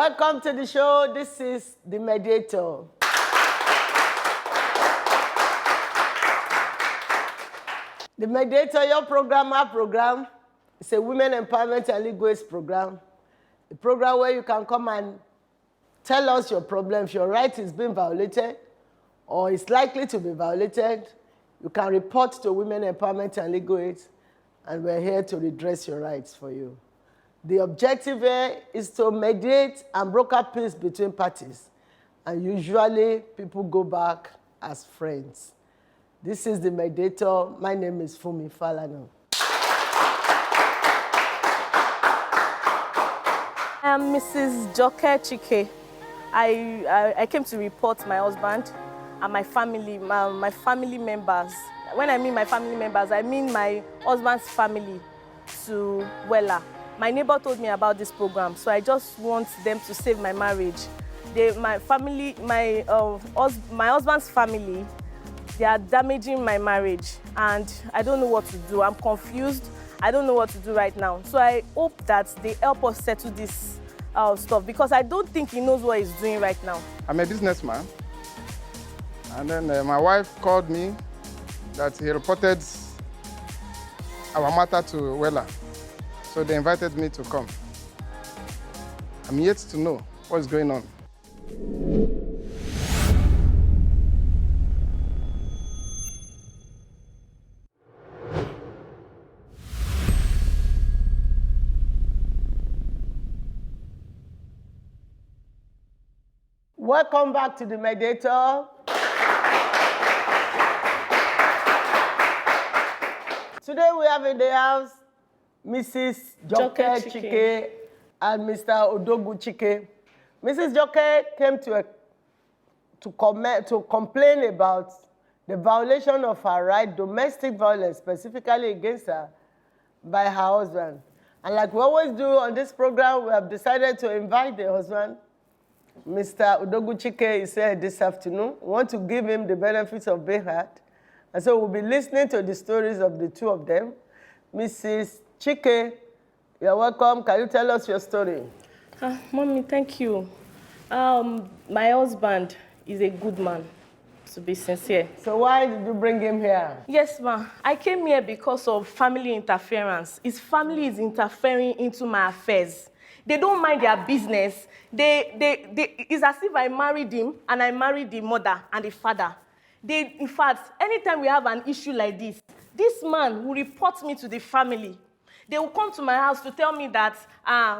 Welcome to the show. This is The Mediator. The Mediator, your program, our program, it's a women empowerment and legal aid program. A program where you can come and tell us your problem. If your right is being violated or is likely to be violated, you can report to Women Empowerment and Legal Aid, and we're here to redress your rights for you. The objective here is to mediate and broker peace between parties, and usually people go back as friends. This is The Mediator. My name is Fumi Falana. I am Mrs. Joke Chike. I came to report my husband and my family members. When I mean my family members, I mean my husband's family to Wella. My neighbor told me about this program, so I just want them to save my marriage. My husband's family, they are damaging my marriage, and I don't know what to do. I'm confused. I don't know what to do right now. So I hope that they help us settle this stuff, because I don't think he knows what he's doing right now. I'm a businessman, and then my wife called me that he reported our matter to Wella. So they invited me to come. I'm yet to know what's going on. Welcome back to The Mediator. Today we have in the house Mrs. Joke Chike and Mr. Odogu Chike. Mrs. Joke came to complain about the violation of her right, domestic violence, specifically against her, by her husband. And like we always do on this program, we have decided to invite the husband. Mr. Odogu Chike is here this afternoon. We want to give him the benefits of being heard. And so we'll be listening to the stories of the two of them. Mrs. Chike, you're welcome. Can you tell us your story? Mommy, thank you. My husband is a good man, to be sincere. So why did you bring him here? Yes, ma. I came here because of family interference. His family is interfering into my affairs. They don't mind their business. It's as if I married him and I married the mother and the father. In fact, anytime we have an issue like this man will report me to the family. They will come to my house to tell me that,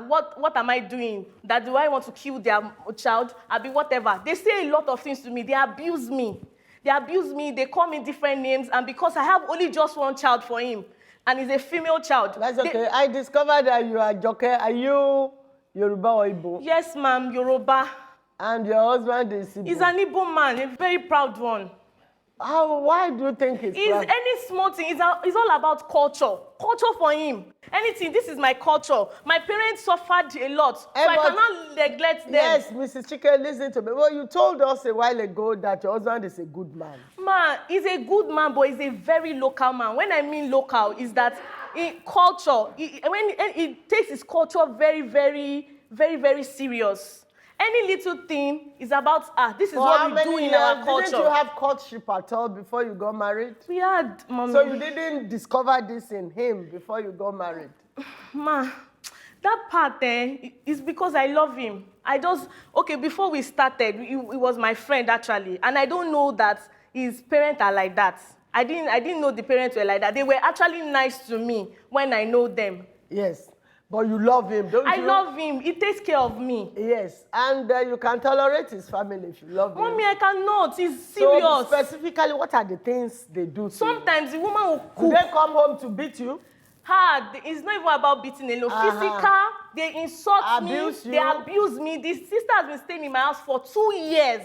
what am I doing? That do I want to kill their child? I'll be whatever. They say a lot of things to me. They abuse me. They call me different names. And because I have only just one child for him, and he's a female child. That's okay. I discovered that you are Joke. Are you Yoruba or Igbo? Yes, ma'am, Yoruba. And your husband is Igbo? He's an Igbo man, a very proud one. Why do you think he's proud? Any small thing, it's all about culture. Culture for him. Anything, this is my culture. My parents suffered a lot, so I cannot neglect them. Yes, Mrs. Chike, listen to me. Well, you told us a while ago that your husband is a good man. Man, he's a good man, but he's a very local man. When I mean local, is that in culture, when he takes his culture very, very, very, very serious. Any little thing is about, this is what we do in our culture. Didn't you have courtship at all before you got married? We had, Mommy. So you didn't discover this in him before you got married? Ma, that part is because I love him. Before we started, he was my friend actually, and I don't know that his parents are like that. I didn't know the parents were like that. They were actually nice to me when I know them. Yes. But you love him, don't you? I love him. He takes care of me. Yes. And you can tolerate his family if you love him. Mommy, I cannot. He's serious. So specifically, what are the things they do to Sometimes the woman will cook. Do they come home to beat you? It's not even about beating alone. Physical, they insult me. They abuse me. This sister has been staying in my house for 2 years.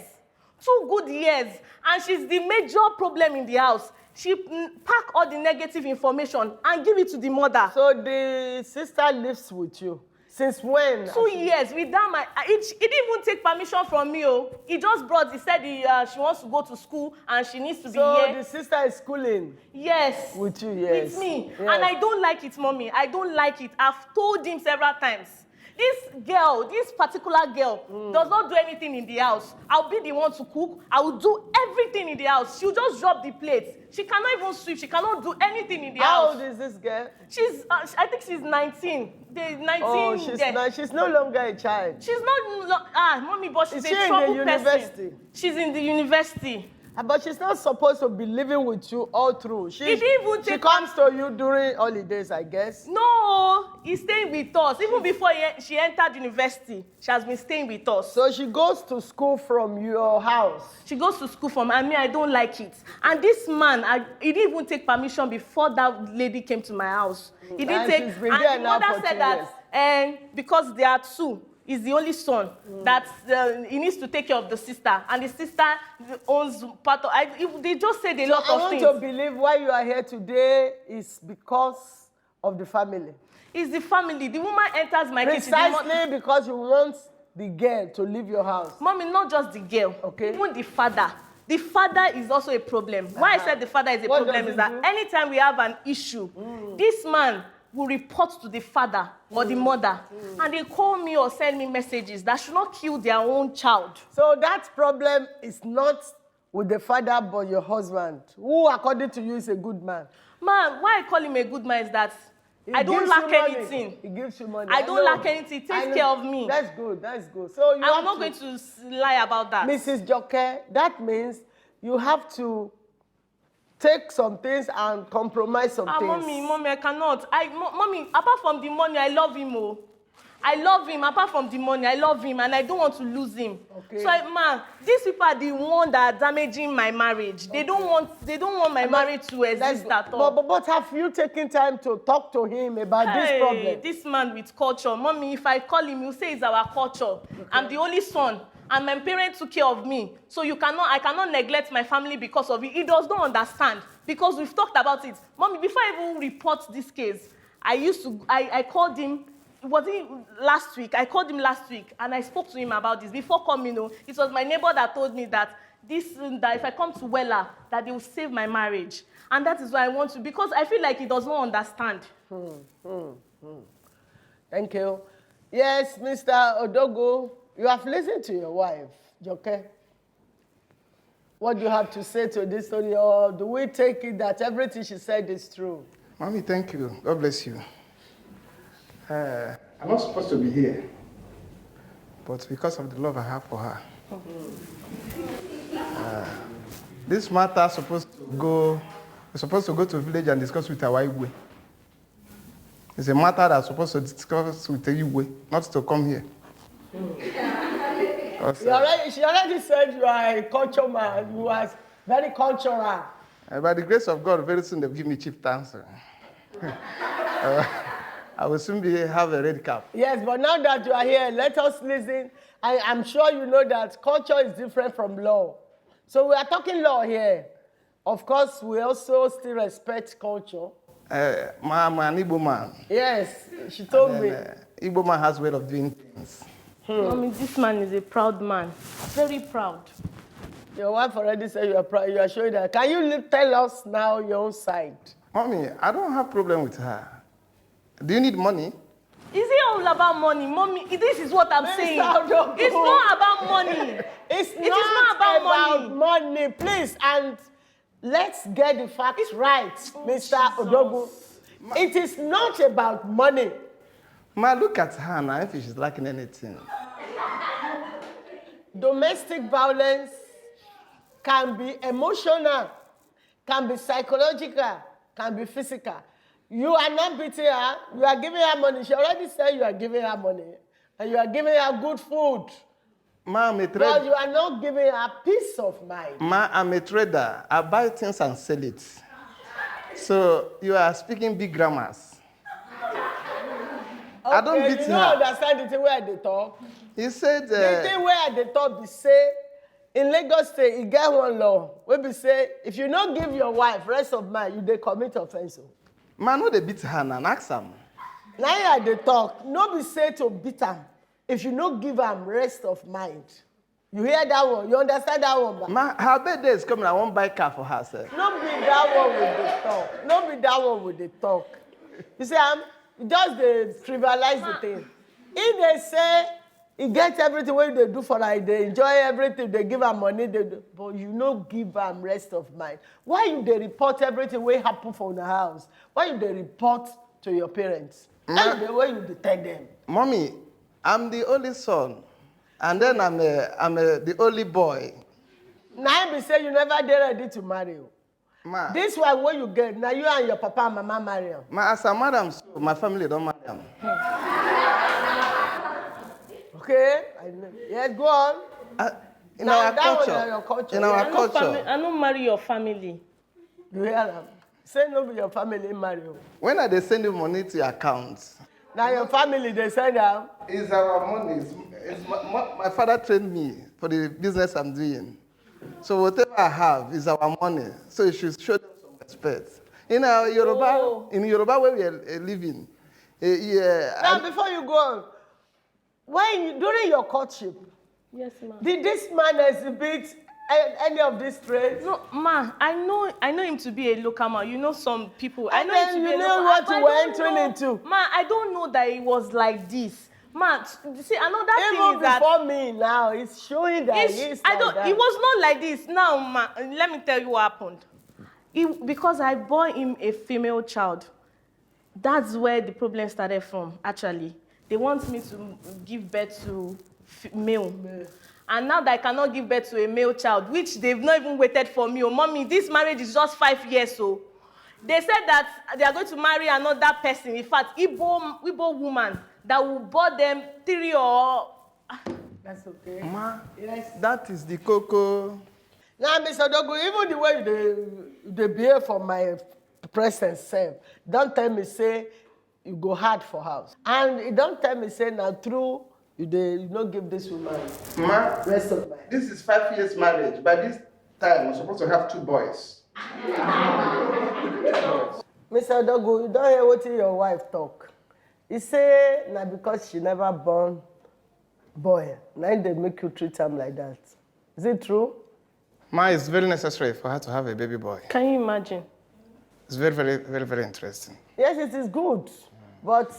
2 good years. And she's the major problem in the house. She pack all the negative information and give it to the mother. So the sister lives with you. Since when? 2 years. Without he didn't even take permission from me. He just brought, he said she wants to go to school and she needs to be here. So the sister is schooling? Yes. With you, yes. With me. Yes. And I don't like it, Mommy. I don't like it. I've told him several times. This particular girl, does not do anything in the house. I'll be the one to cook. I will do everything in the house. She'll just drop the plates. She cannot even sweep. She cannot do anything in the How house. old is this girl? I think she's 19. The 19. Oh, she's no longer a child. She's not, mommy, but she's Is she a in trouble the university? person. She's in the university. But she's not supposed to be living with you all through. She comes to you during holidays, I guess. No, he's staying with us. Even before she entered university, she has been staying with us. So she goes to school from your house. She goes to school from, I don't like it. And this man, he didn't even take permission before that lady came to my house. He didn't take, and the mother said that, because there are two, he's the only son, that he needs to take care of the sister. And the sister owns part of, they just said a lot of things. I want to believe why you are here today is because of the family. It's the family. The woman enters my kitchen. Precisely because you want the girl to leave your house. Mommy, not just the girl. Okay. Even the father. The father is also a problem. Why I said the father is a problem is that anytime we have an issue, this man will report to the father or the mother, and they call me or send me messages that should not kill their own child. So that problem is not with the father but your husband, who according to you is a good man. Man, why I call him a good man is that I don't lack anything. He gives you money. I don't lack anything. He takes care of me. That's good. That's good. So I'm not going to lie about that. Mrs. Joke, that means you have to take some things and compromise some things. Mommy, I cannot. Mommy, apart from the money, I love him. Oh. I love him. Apart from the money, I love him, and I don't want to lose him. Okay. So, man, these people are the ones that are damaging my marriage. Okay. They don't want my marriage to exist at all. But have you taken time to talk to him about this problem? This man with culture. Mommy, if I call him, he'll say it's our culture. Okay. I'm the only son. And my parents took care of me. So I cannot neglect my family because of it. He does not understand. Because we've talked about it. Mommy, before I even report this case, I called him. Was it last week? I called him last week and I spoke to him about this. Before coming, it was my neighbor that told me that that if I come to Wella, that they will save my marriage. And that is why I want to, because I feel like he does not understand. Thank you. Yes, Mr. Odogo, you have listened to your wife, Joke. What do you have to say to this story, or do we take it that everything she said is true? Mommy, thank you. God bless you. I'm not supposed to be here, but because of the love I have for her, this matter is supposed to go to a village and discuss with our Igwe. It's a matter that's supposed to discuss with the Igwe, not to come here. She already said you are a culture man. You are very cultural. By the grace of God, very soon they'll give me chief answer. I will soon have a red cap. Yes, but now that you are here, let us listen. I'm sure you know that culture is different from law. So we are talking law here. Of course, we also still respect culture. I'm an Igbo man. Yes, she told me. Igbo man has a way of doing things. Mommy, this man is a proud man. Very proud. Your wife already said you are proud. You are showing that. Can you tell us now your own side? Mommy, I don't have problem with her. Do you need money? Is it all about money? Mommy, this is what I'm saying. It's not about money. It is not about money. Please, and let's get the facts right, Mr. Odogu. It is not about money. Ma, look at her now, if she's lacking anything. Domestic violence can be emotional, can be psychological, can be physical. You are not beating her. You are giving her money. She already said you are giving her money. And you are giving her good food. Ma, I'm a trader. But you are not giving her peace of mind. Ma, I'm a trader. I buy things and sell it. So you are speaking big grammars. Okay, I don't beat her. You don't understand the thing where they talk? He said... the thing where they talk, they say, in Lagos State, you get one law where we say, if you don't give your wife rest of mind, you they commit offense. Man, no, they beat her now. Ask them. Now they talk. No be say to beat her. If you don't give her rest of mind. You hear that one? You understand that one? Ma, her birthday is coming. I won't buy a car for her, sir. No be that one with the talk. No be that one with the talk. You see, just they trivialize the thing. If they say he gets everything what they do for her, they enjoy everything, they give her money, they do, but you no give am rest of mind. Why you dey report everything wey happen for the house? Why you dey report to your parents? That's the way you dey tell them. Mommy, I'm the only son, and then I'm the only boy. Now be say you never dey ready to marry. Ma, This one what you get, now you and your papa and mama marry am. ma, as a madam, so my family don't marry am. Okay? Yes, go on. In Now, our that one culture, na your culture. in our I no culture, I no marry your family. You hear am? Say no be your family marry you. when I dey send you money to your account, Now your family they send am. it's our money. It's my father trained me for the business I'm doing. So whatever I have is our money. So you should show them some respect. In Yoruba, in Yoruba where we are living, Now before you go on, during your courtship, Yes, ma. did this man exhibit any of these traits? No, ma, I know him to be a local man. You know some people. I And know then him to you be a know local what but you I were don't entering know- into. Ma, I don't know that it was like this. Ma, see, another Even thing is that before me now, it's showing that it's I like don't. that. It was not like this. Now, ma, let me tell you what happened. Because I bore him a female child. That's where the problem started from. Actually, they want me to give birth to male. And now that I cannot give birth to a male child, which they've not even waited for me. Oh, mommy, this marriage is just 5 years. So they said that they are going to marry another person. In fact, Igbo woman that will bore them 3 or. That's okay. Ma, Yes. that is the cocoa. Now, Mr. Dogu, even the way they behave for my presence self, don't tell me say you go hard for house. And don't tell me say now true you don't give this woman Ma, rest of mind. this is 5 years marriage. By this time, we're supposed to have 2 boys. Mr. Dogu, you don't hear what your wife talk. He say now because she never born boy, now they make you treat him like that. Is it true? Ma, it's very necessary for her to have a baby boy. Can you imagine? It's very, very, very, very interesting. Yes, it is good. But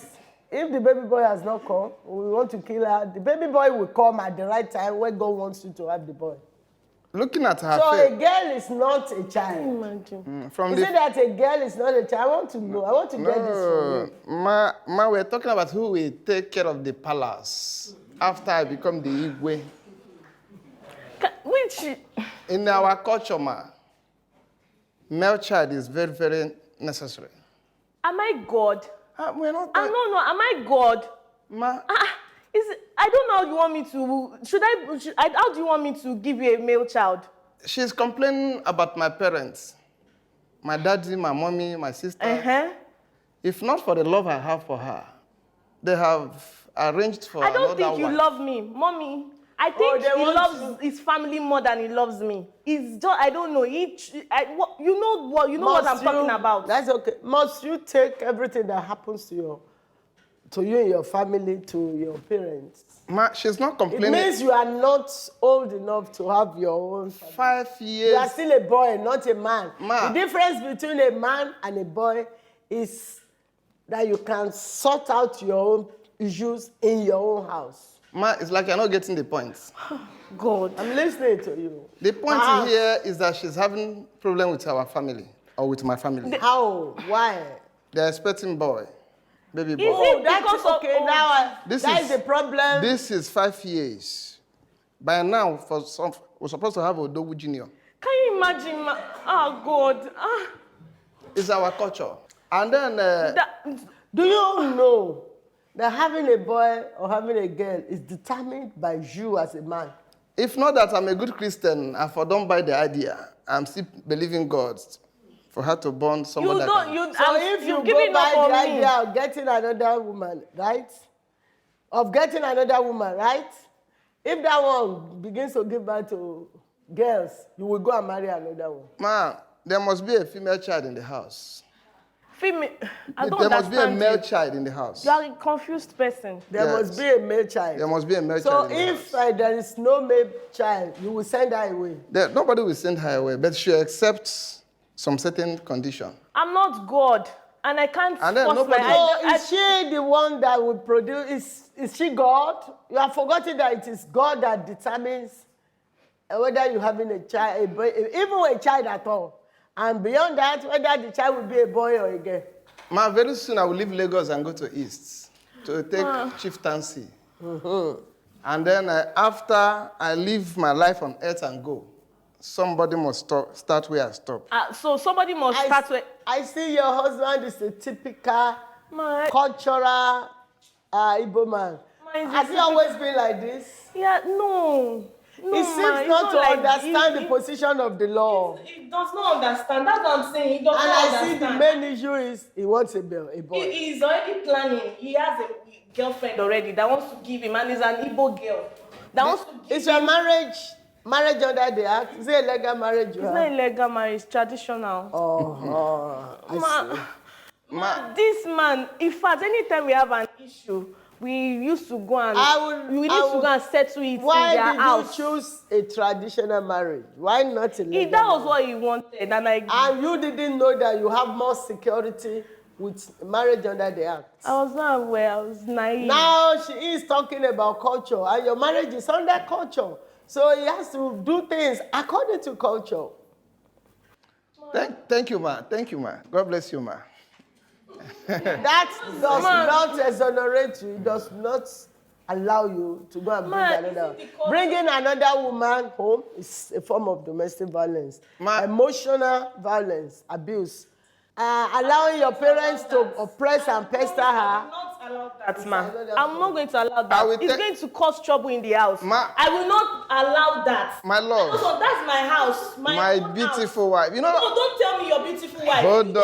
if the baby boy has not come, we want to kill her. The baby boy will come at the right time when God wants you to have the boy. Looking at her So a face, girl is not a Can you child. imagine? from Is the it that a girl is not a child? I want to know. I want to get this from you. Ma, we're talking about who will take care of the palace after I become the Igwe. Which? In our culture, ma, male child is very, very necessary. Am I God? We're not. No. Am I God? Ma, I don't know how you want me to. How do you want me to give you a male child? she's complaining about my parents, my daddy, my mommy, my sister. If not for the love I have for her, they have arranged for I don't another think you one. love me, mommy. I think they he want loves his family more than he loves me. It's just I don't know. You know what I'm talking about. That's okay. Must you take everything that happens to you and your family, to your parents? Ma, she's not It complaining. means you are not old enough to have your own family. 5 You are years. still a boy, not a man. Ma. The difference between a man and a boy is that you can sort out your own issues in your own house. Ma, it's like you're not getting the point. God. I'm listening to you. The point Ah. here is that she's having problem with our family or with my family. How? Why? They're expecting boy, baby boy. Is it that's because of okay. Now that is the problem. This is 5 years. By now, we're supposed to have Odogu Junior. Can you imagine? Oh God. It's our culture. And then Do you know that having a boy or having a girl is determined by you as a man? if not that I'm a good Christian, I don't buy the idea. I'm still believing God for her to born somebody. You don't. You. So if you giving go up by on the me. idea of getting another woman, right? Of getting another woman, right? If that one begins to give birth to girls, you will go and marry another one. Ma, there must be a female child in the house. Female. I don't There must be a understand male you. child in the house. You are a confused person. There Yes. must be a male child. There must be a male So child in the if house. there is no male child, you will send her away. Nobody will send her away, but she accepts some certain condition. I'm not God. And I can't And then force nobody- So is she the one that will produce? Is she God? You have forgotten that it is God that determines whether you're having a child, a boy, even a child at all. And beyond that, whether the child will be a boy or a girl. Ma, very soon I will leave Lagos and go to East to take chieftaincy. And then after I leave my life on earth and go, somebody must start where I stop. So somebody must start with. I see your husband is a typical My, cultural Igbo man. Has he always been like this? yeah, no. No, He seems ma, not to like understand the position of the law. He does not understand. That's what I'm saying. He does And not I see understand. the main issue is he wants a boy. He's already planning. He has a girlfriend already that wants to give him, and he's an Igbo girl that wants to give Is your marriage under the act? Is it a legal marriage? It's not a legal marriage, traditional. This man, in fact, anytime we have an issue, we used to go and go and settle it in their house. Why did you choose a traditional marriage? Why not a legal That was marriage? what he wanted, And you didn't know that you have more security with marriage under the act. I was not aware. I was naive. Now she is talking about culture, and your marriage is under culture. So he has to do things according to culture. Thank you, ma. Thank you, ma. God bless you, ma. That does not exonerate you. It does not allow you to go and bring another. Bringing another woman home is a form of domestic violence, emotional violence, abuse. Allowing your parents to oppress and pester her. I will not allow that, ma. I'm not going to allow that. It's going to cause trouble in the house. I will not allow that. My love. Also, that's my house. My beautiful wife. You know. No, don't tell me your beautiful wife. Hold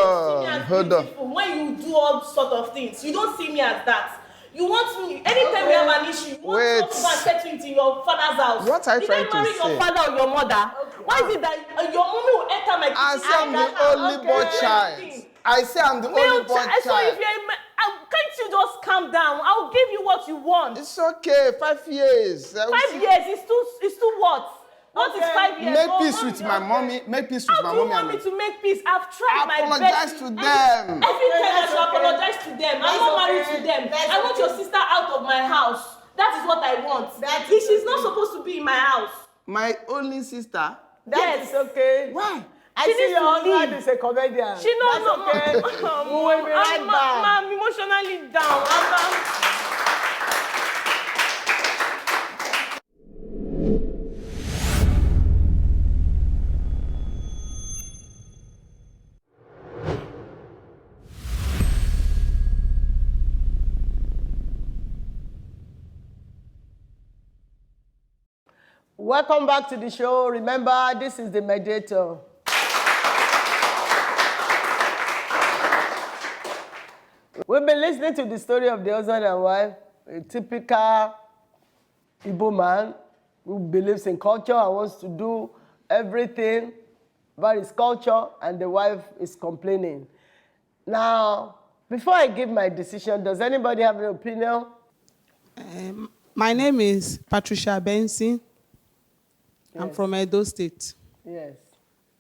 on. When you do all sort of things, you don't see me as that. You want me, anytime we have an issue, you want to go and settle it in your father's house. What are you trying to say? Did I marry your father or your mother? Why is it that your mommy will enter my kitchen? I say I'm the only boy child. I say I'm the only boy child. So if can't you just calm down? I'll give you what you want. It's okay. 5 years. 5 years is too what? What is 5 years? Make peace with my mommy. Make peace with my mommy. How do you want me to make peace? I've tried my best. Apologize to them. Every time I should apologize to them. I'm not married to them. I want your sister out of my house. That is what I want. She's not supposed to be in my house. My only sister? That is okay. Why? I see your husband is a comedian. She knows not. Okay. We will be right back. I'm emotionally down. Welcome back to the show. Remember, this is the mediator. We've been listening to the story of the husband and wife, a typical Igbo man who believes in culture and wants to do everything about his culture, and the wife is complaining. Now, before I give my decision, does anybody have an opinion? My name is Patricia Benson. Yes. I'm from Edo State. Yes.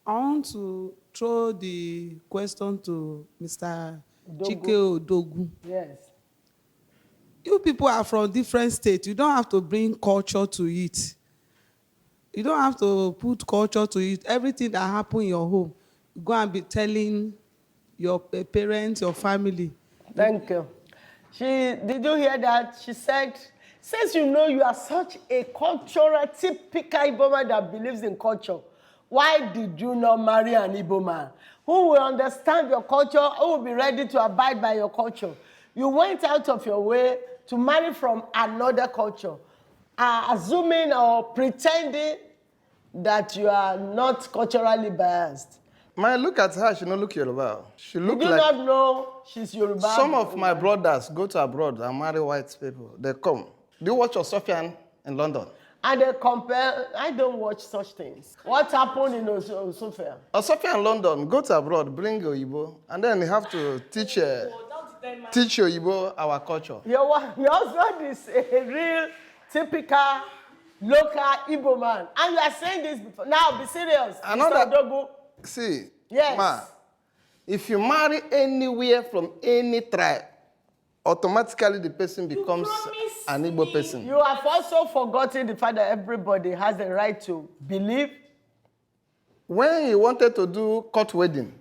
I want to throw the question to Mr. Dogu. Chike Odogu. Yes. You people are from different states. You don't have to bring culture to it. You don't have to put culture to it. Everything that happens in your home, you go and be telling your parents, your family. Thank you. Did you hear that? She said, since you know you are such a cultural, typical Igbo man that believes in culture, why did you not marry an Igbo man who will understand your culture, who will be ready to abide by your culture? You went out of your way to marry from another culture, assuming or pretending that you are not culturally biased. Look at her. She don't look Yoruba. She look Did you not know she's Yoruba? Some of my brothers go to abroad and marry white people. They come. Do you watch Osofian in London? And they compare. I don't watch such things. What happened in Osofia? Osofia in London, go to abroad, bring Oyibo, and then you have to teach Oyibo our culture. Your husband is a real, typical, local Igbo man. And you are saying this before. Now, be serious. I know Mr. that. Odogu. See, Yes. ma, If you marry anywhere from any tribe, automatically the person becomes an Igbo person. You have also forgotten the fact that everybody has the right to believe. When he wanted to do court wedding,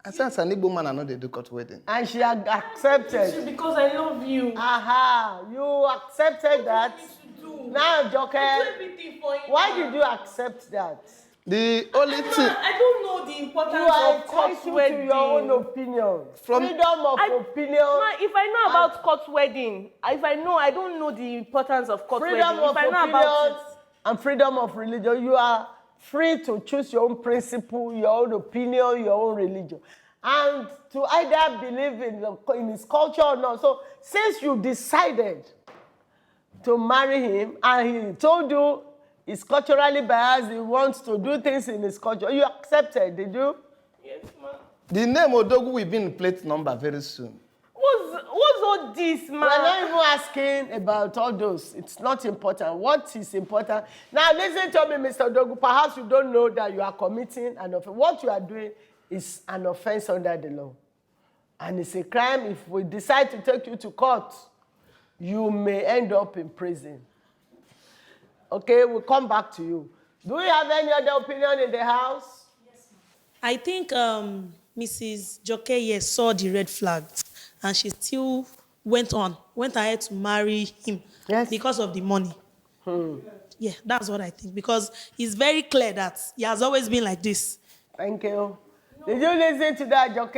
I said, as an Igbo man, I know they do court wedding. And she had accepted. Because I love you. Aha, you accepted that. Now, Joker, Everything for him. why did you accept that? The only thing, I don't know the importance You are of court entitled wedding. to your own opinion. From- Freedom of opinion. Ma, if I know about court wedding, I don't know the importance of court Freedom wedding. of If I know opinion about it, and freedom of religion. You are free to choose your own principle, your own opinion, your own religion. And to either believe in his culture or not. So since you decided to marry him and he told you he's culturally biased, he wants to do things in his culture, you accepted, did you? yes, ma. the name Odogu will be in plate number very soon. What's all this, ma? We're not even asking about all those. It's not important. What is important? Now, listen to me, Mr. Dogu. Perhaps you don't know that you are committing an offense. What you are doing is an offense under the law. And it's a crime. If we decide to take you to court, you may end up in prison. Okay, we'll come back to you. Do you have any other opinion in the house? I think Mrs. Joke yes, saw the red flags and she still went ahead to marry him because of the money. Yeah, that's what I think. Because it's very clear that he has always been like this. Thank you. Did you listen to that, Joke?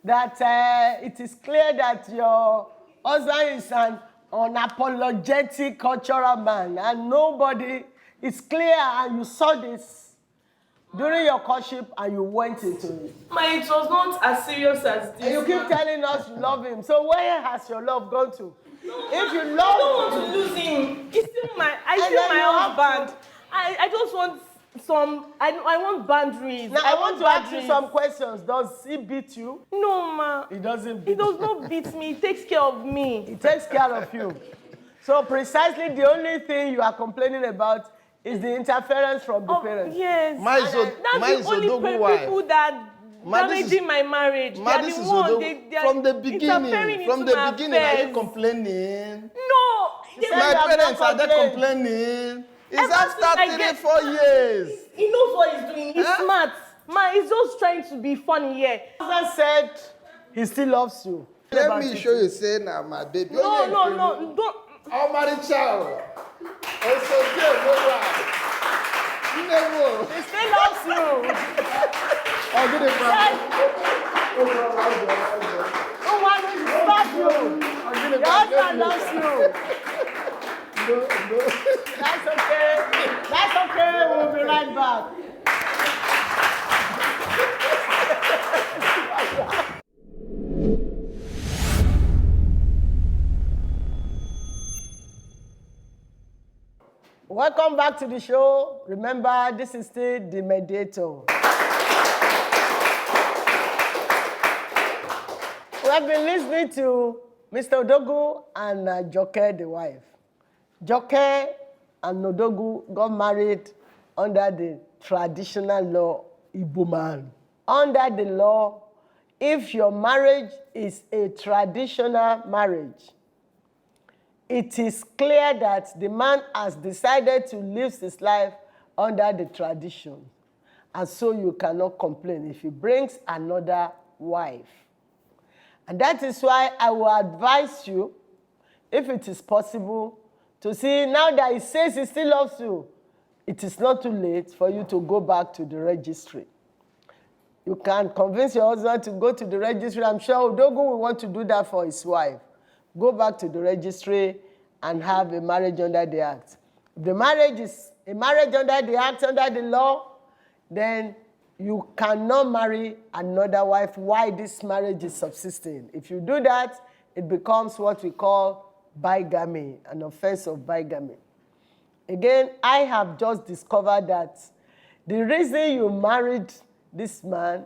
That it is clear that your husband is an unapologetic cultural man and nobody, it's clear and you saw this during your courtship and you went into it. Ma, it was not as serious as this. And you keep telling us you love him. So where has your love gone to? If you love I don't want to lose him. He's still my husband. I just want I want boundaries. Now I want to ask you some questions. Does he beat you? No, ma. He doesn't He beat does you. not beat me. He takes care of me. He takes care of you. So precisely the only thing you are complaining about is the interference from the parents. Yes. That's That's the only people that damaging my marriage. They are this the is one. Odogu. They are From the interfering beginning, into my are you affairs. complaining? No. said My you have parents not are they complained. complaining? It's Ever since after I get- 3-4 years. He knows what he's doing. He's smart. Ma, he's just trying to be funny here. Husband said he still loves you. Let me show you, say now, my baby. No, don't. I'll marry child. It's okay, no way. You never. He still loves you. I'll do the plan. No one will stop you. Your husband loves you. That's okay. That's okay. We'll be right back. Welcome back to the show. Remember, this is still the mediator. We have been listening to Mr. Odogu and Joke, the wife. Joke and Odogu got married under the traditional law, Igbo man. Under the law, if your marriage is a traditional marriage, it is clear that the man has decided to live his life under the tradition. And so you cannot complain if he brings another wife. And that is why I will advise you, if it is possible, to see now that he says he still loves you, it is not too late for you to go back to the registry. You can convince your husband to go to the registry. I'm sure Odogu will want to do that for his wife. Go back to the registry and have a marriage under the act. If the marriage is a marriage under the act, under the law, then you cannot marry another wife while this marriage is subsisting. If you do that, it becomes what we call bigamy, an offense of bigamy. Again, I have just discovered that the reason you married this man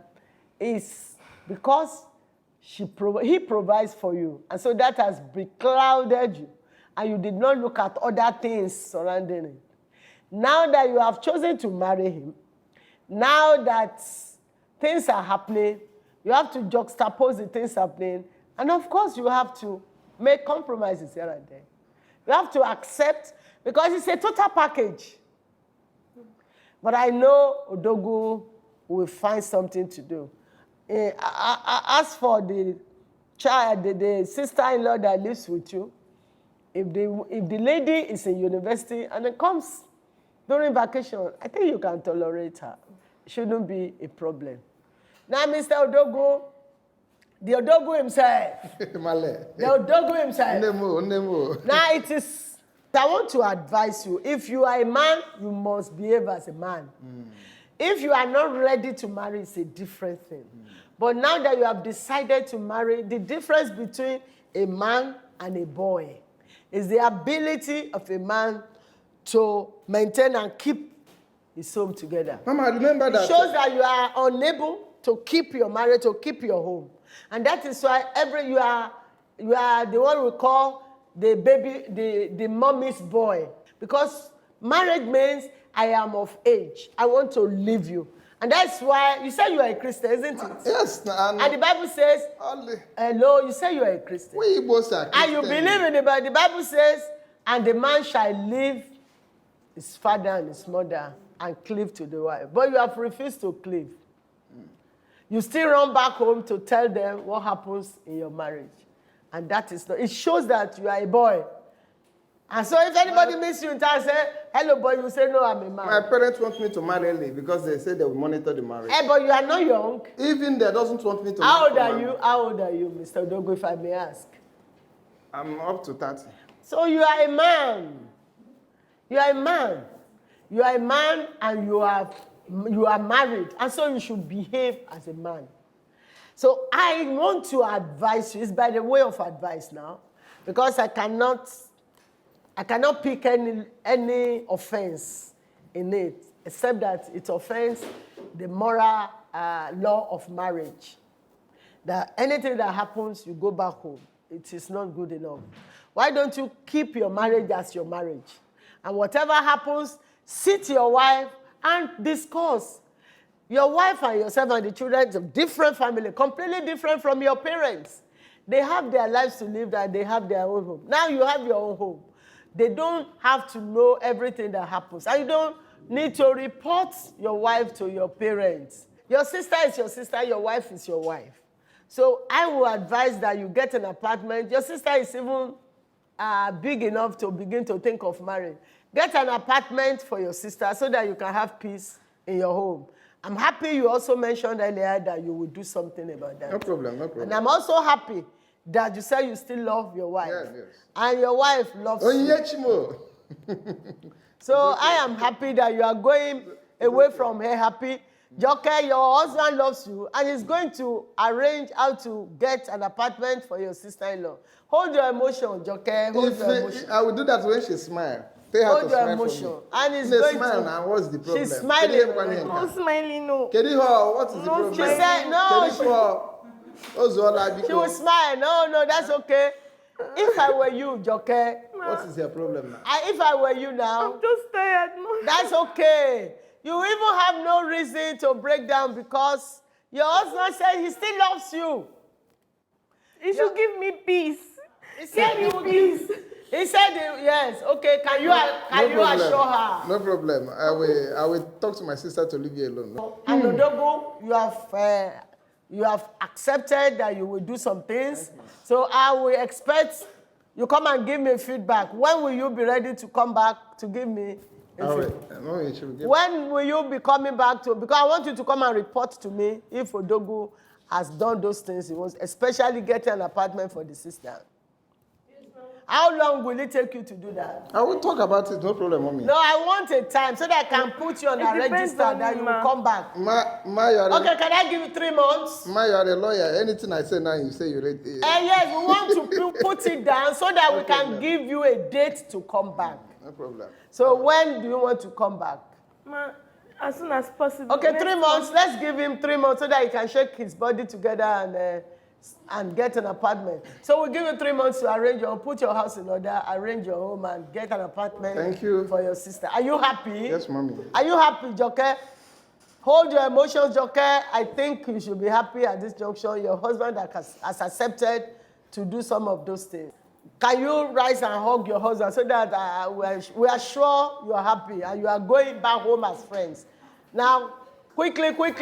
is because he provides for you. And so that has beclouded you. And you did not look at other things surrounding it. Now that you have chosen to marry him, now that things are happening, You have to juxtapose the things happening. And of course, you have to make compromises here and there. You have to accept, because it's a total package. But I know Odogu will find something to do. As for the child, the sister-in-law that lives with you, if the lady is in university and it comes during vacation, I think you can tolerate her. It shouldn't be a problem. Now, Mr. Odogu, the Odogu himself. The Odogu himself. Now, I want to advise you. If you are a man, you must behave as a man. If you are not ready to marry, it's a different thing. But now that you have decided to marry, the difference between a man and a boy is the ability of a man to maintain and keep his home together. Mama, I remember that. It shows that you are unable to keep your marriage, to keep your home. And that is why you are the one we call the baby, the mommy's boy. Because marriage means I am of age. I want to leave you. And that's why you say you are a Christian, isn't it? Yes. And the Bible says, hello, you say you are a Christian. We both are Christian. And you believe in the Bible. The Bible says, and the man shall leave his father and his mother and cleave to the wife. But you have refused to cleave. You still run back home to tell them what happens in your marriage. And that is not, it shows that you are a boy. And so if anybody meets you in town and say, hello boy, you say, no, I'm a man. My parents want me to marry early because they say they will monitor the marriage. Hey, but you are not young. Even they doesn't want me to How old are you? How old are you, Mr. Odogu, if I may ask? I'm up to 30. So you are a man. You are a man. You are a man and you are married. And so you should behave as a man. So I want to advise you. It's by the way of advice now. Because I cannot pick any offense in it, except that it offends the moral law of marriage. That anything that happens, you go back home. It is not good enough. Why don't you keep your marriage as your marriage? And whatever happens, sit your wife and discuss. Your wife and yourself and the children is a different family, completely different from your parents. They have their lives to live and they have their own home. Now you have your own home. They don't have to know everything that happens. And you don't need to report your wife to your parents. Your sister is your sister, your wife is your wife. So I will advise that you get an apartment. Your sister is even big enough to begin to think of marrying. Get an apartment for your sister so that you can have peace in your home. I'm happy you also mentioned earlier that you will do something about that. No problem, no problem. And I'm also happy that you say you still love your wife. Yes, yes. And your wife loves you. So okay. I am happy that you are going away from her happy. Joke, your husband loves you and is going to arrange how to get an apartment for your sister-in-law. Hold your emotion, Joke. Hold your emotion. I will do that when she smiles. Hold your emotion. And it's going smile to... now. What's the problem? She's smiling. No smiling, no. What is the problem? She said, no. She will smile. No, that's okay. If I were you, Joke. What is your problem now? If I were you now... I'm just tired, no. That's okay. You even have no reason to break down because your husband said he still loves you. He should give me peace. He said he will give. He said, yes, okay, can you assure her? No problem. I will talk to my sister to leave you alone. And Odogu, you have accepted that you will do some things. So I will expect you come and give me feedback. When will you be ready to come back to give me feedback? When will you be coming back to, because I want you to come and report to me if Odogu has done those things he wants, especially getting an apartment for the sister. How long will it take you to do that? I will talk about it, no problem, mommy. No, I want a time so that I can put you on a register that you will come back. Okay, can I give you 3 months? You are a lawyer. Anything I say now, you say you're ready. Yes, we want to put it down so that we can give you a date to come back. No problem. So when do you want to come back? As soon as possible. Okay, 3 months. Let's give him 3 months so that he can shake his body together and get an apartment. So we'll give you 3 months to arrange put your house in order, arrange your home, and get an apartment Thank you. For your sister. Are you happy? Yes, mommy. Are you happy, Joke? Hold your emotions, Joke. I think you should be happy at this junction. Your husband has accepted to do some of those things. Can you rise and hug your husband so that we are sure you are happy and you are going back home as friends? Now, quickly. Stand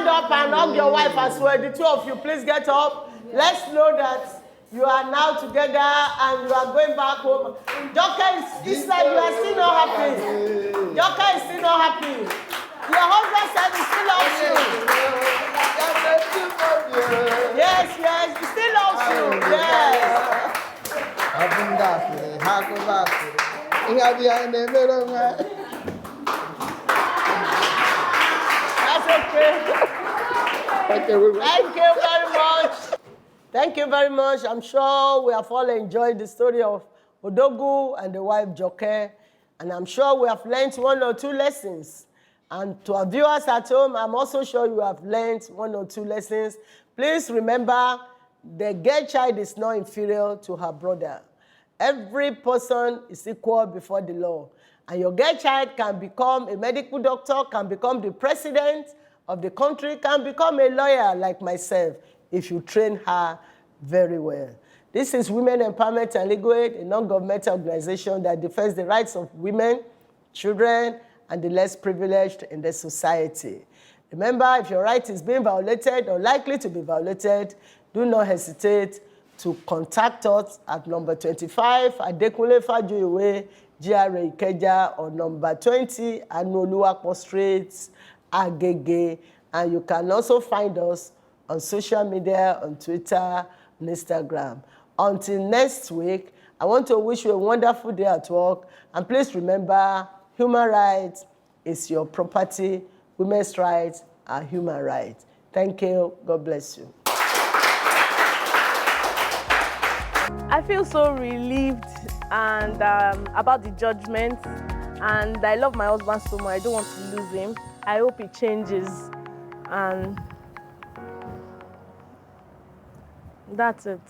up and hug your wife as well. The two of you, please get up. Let's know that you are now together and you are going back home. Joker is like you are still not happy. Joker is still not happy. Your husband said he still loves you. Yes, he still loves you. Yes. That's okay. Thank you very much. Thank you very much. I'm sure we have all enjoyed the story of Odogu and the wife Joke. And I'm sure we have learned 1 or 2 lessons. And to our viewers at home, I'm also sure you have learned 1 or 2 lessons. Please remember, the girl child is not inferior to her brother. Every person is equal before the law. And your girl child can become a medical doctor, can become the president of the country, can become a lawyer like myself if you train her very well. This is Women Empowerment and Legal Aid, a non-governmental organization that defends the rights of women, children, and the less privileged in the society. Remember, if your right is being violated or likely to be violated, do not hesitate to contact us at number 25 Adekunle Fajuyiwe, GRA Ikeja, or number 20 Anoluwapo Street, Agege. And you can also find us on social media, on Twitter, and Instagram. Until next week, I want to wish you a wonderful day at work. And please remember, human rights is your property. Women's rights are human rights. Thank you. God bless you. I feel so relieved and about the judgment, and I love my husband so much. I don't want to lose him. I hope he changes, and that's it.